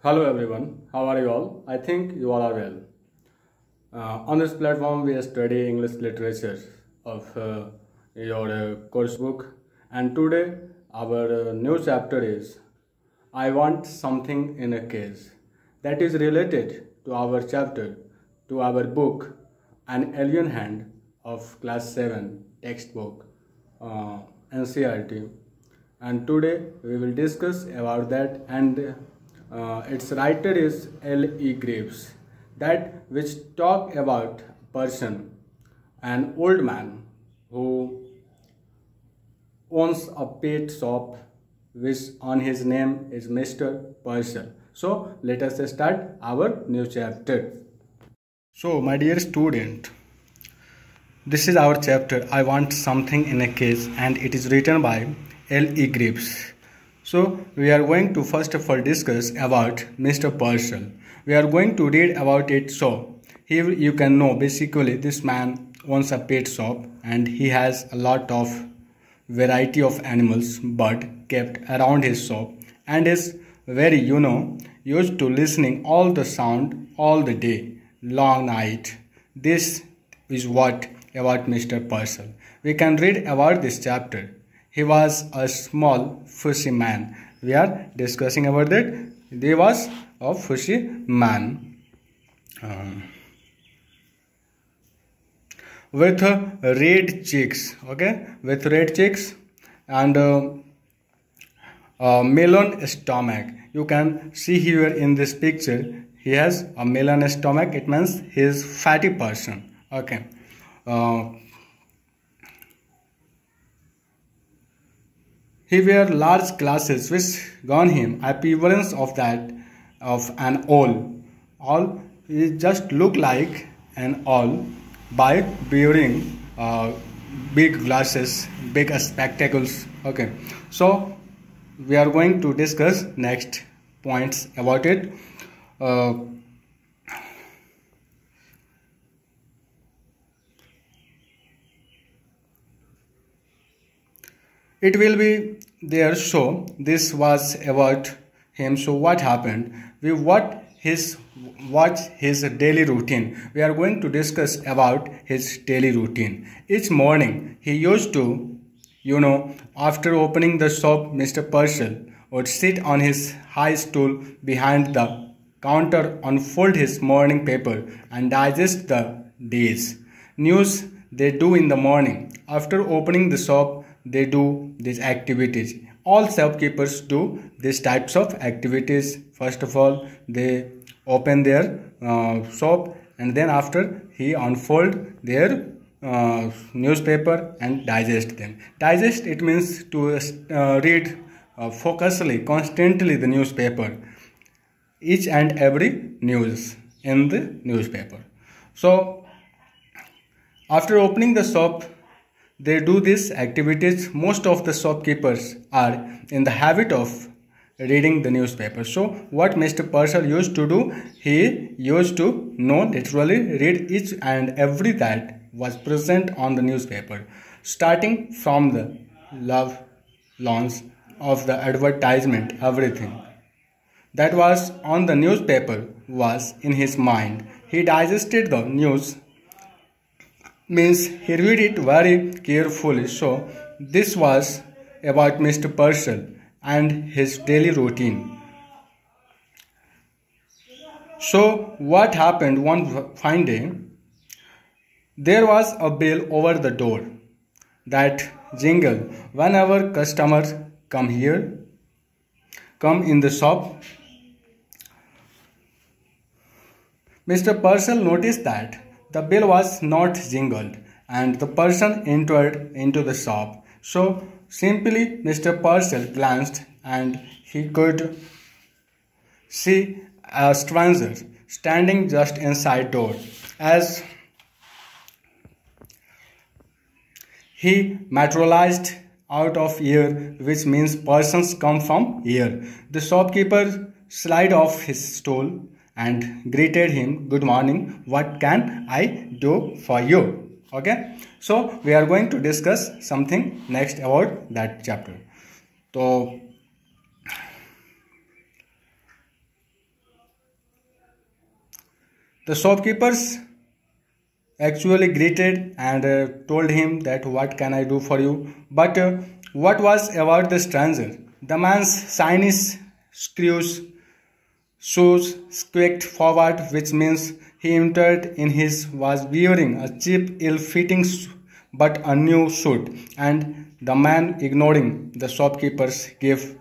Hello everyone, how are you all? I think you all are well. On this platform, we study English literature of your course book, and today our new chapter is I Want Something in a Case. That is related to our chapter, to our book, An Alien Hand of Class 7 textbook, NCERT. And today we will discuss about that, and its writer is L.E. Graves, that which talk about a person, an old man who owns a pet shop which on his name is Mr. Purcell. So let us start our new chapter. So my dear student, this is our chapter I Want Something in a Case, and it is written by L.E. Graves. So we are going to first of all discuss about Mr. Purcell. We are going to read about it. So here you can know basically this man owns a pet shop and he has a lot of variety of animals bird kept around his shop, and is very used to listening all the sound all the day long night. This is what about Mr. Purcell. We can read about this chapter. He was a small fushy man. We are discussing about that. He was a fushy man with red cheeks. Okay, with red cheeks and melon stomach. You can see here in this picture. He has a melon stomach. It means he is fatty person. Okay. He wear large glasses which gone him appearance of that of an owl. Owl he just look like an owl by wearing big glasses, big spectacles. Okay, so we are going to discuss next points about it. It will be there. So this was about him. So what happened? We watch his daily routine. We are going to discuss about his daily routine. Each morning he used to, after opening the shop, Mr. Purcell would sit on his high stool behind the counter, unfold his morning paper, and digest the day's news. They do in the morning. After opening the shop, they do these activities. All shopkeepers do these types of activities. First of all, they open their shop, and then after he unfold their newspaper and digest them. Digest, it means to read focusly, constantly the newspaper, each and every news in the newspaper. So after opening the shop, they do these activities. Most of the shopkeepers are in the habit of reading the newspaper. So what Mr. Purcell used to do, he used to literally read each and every that was present on the newspaper, starting from the love launch of the advertisement. Everything that was on the newspaper was in his mind. He digested the news, means he read it very carefully. So this was about Mr. Purcell and his daily routine. So what happened one fine day, there was a bell over the door that jingle whenever customers come in the shop. Mr. Purcell noticed that the bell was not jingled and the person entered into the shop. So simply Mr. Purcell glanced and he could see a stranger standing just inside door. As he materialized out of ear, which means persons come from ear, the shopkeeper slid off his stool and greeted him, "Good morning, what can I do for you?" Okay, so we are going to discuss something next about that chapter. So The shopkeepers actually greeted and told him that what can I do for you. But what was about the stranger? The man's shiny shoes squeaked forward, which means he entered in his was wearing a cheap, ill-fitting but a new suit, and the man, ignoring the shopkeepers, gave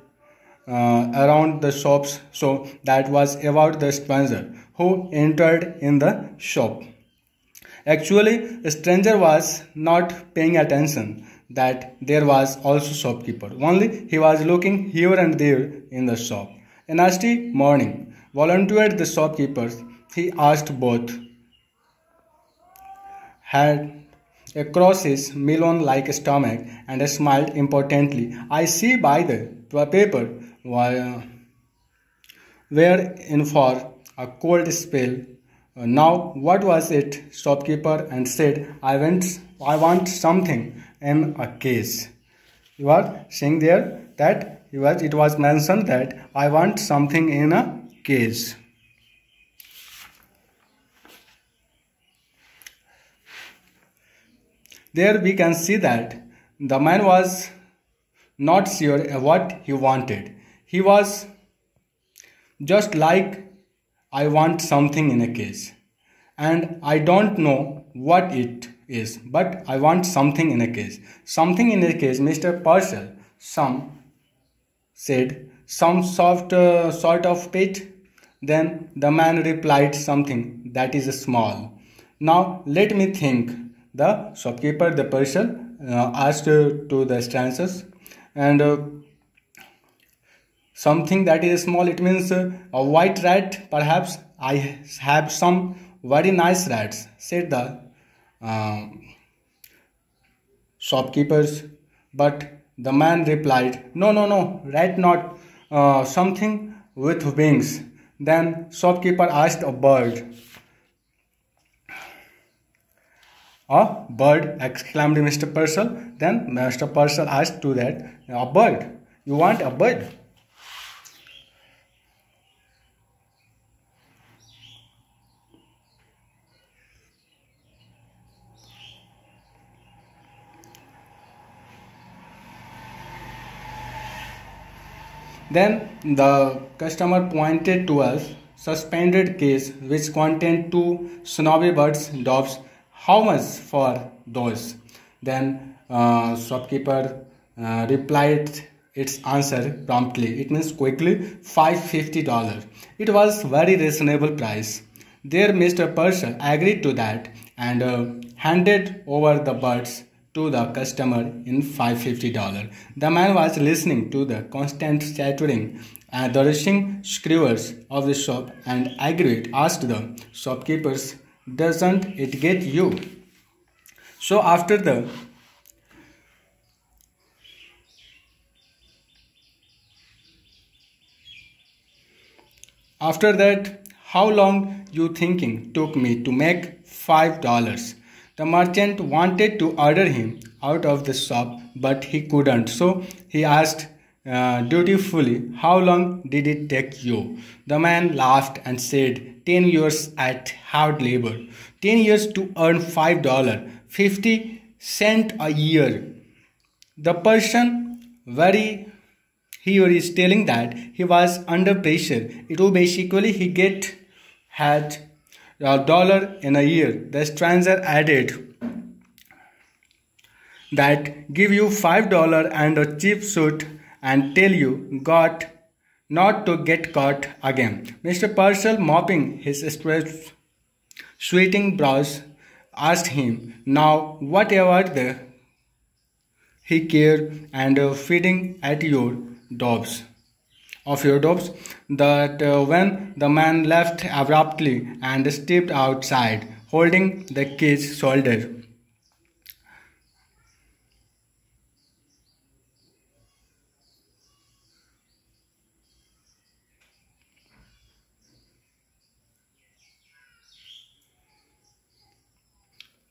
around the shops. So that was about the stranger who entered in the shop. Actually, the stranger was not paying attention that there was also shopkeeper. Only he was looking here and there in the shop. A nasty morning, volunteered the shopkeepers. He asked both had across his melon-like stomach and smiled importantly. I see by the paper were in for a cold spell. Now, what was it? Shopkeeper and said, I want something in a case. You are saying there that it was mentioned that I want something in a case. There we can see that the man was not sure what he wanted. He was just like, I want something in a case. And I don't know what it is, but I want something in a case. Something in a case, Mr. Purcell. Some said, some sort of pet. Then the man replied, something that is small. Now let me think. The shopkeeper, the Purcell, asked to the strangers, and something that is small, it means a white rat, perhaps. I have some very nice rats, said the uh, shopkeepers. But the man replied, no, rat not, something with wings. Then shopkeeper asked a bird. A bird, exclaimed Mr. Purcell. Then Mr. Purcell asked to that, a bird? You want a bird? Then the customer pointed to a suspended case which contained two snowy birds' doves. How much for those? Then shopkeeper replied its answer promptly. It means quickly, $550. It was very reasonable price. There Mr. Purcell agreed to that and handed over the birds to the customer in $550. The man was listening to the constant chattering and the rushing screwers of the shop and agreed, asked the shopkeepers, doesn't it get you? So after that, how long you thinking took me to make $5? The merchant wanted to order him out of the shop, but he couldn't. So he asked dutifully, how long did it take you? The man laughed and said, 10 years at hard labor. 10 years to earn $5, 50 cents a year. The person here is telling that he was under pressure. It was basically he had $1 in a year. The stranger added that give you $5 and a cheap suit and tell you got not to get caught again. Mr. Purcell, mopping his sweating brows, asked him, now whatever he cared and feeding at your doves that when the man left abruptly and stepped outside holding the cage shoulder.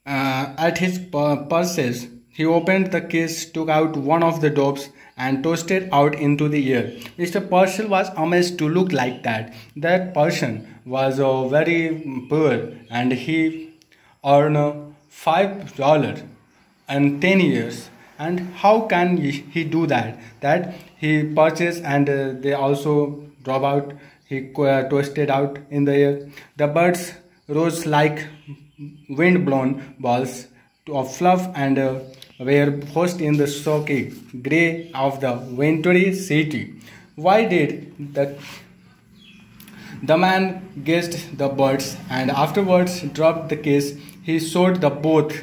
At his purses, He opened the case, took out one of the dopes, and tossed it out into the air. Mr. Purcell was amazed to look like that. That person was very poor, and he earned $5 in 10 years. And how can he do that? That he purchased, and they also drop out. He toasted out in the air. The birds rose like wind-blown balls of fluff and were housed in the sulky grey of the wintry city. Why did the man guessed the birds and afterwards dropped the case? He showed the both.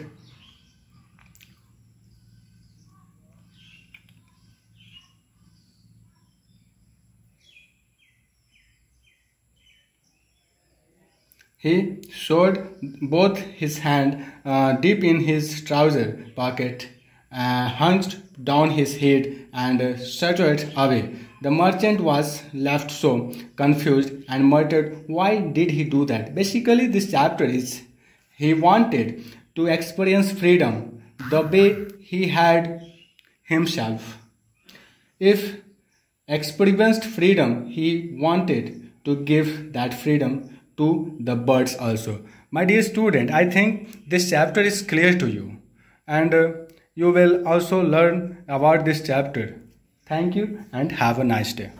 He showed both his hand deep in his trouser pocket, hunched down his head, and stuttered away. The merchant was left so confused and muttered, "Why did he do that?" Basically, this chapter is he wanted to experience freedom the way he had himself. If experienced freedom, he wanted to give that freedom to the birds also. My dear student, I think this chapter is clear to you, and you will also learn about this chapter. Thank you and have a nice day.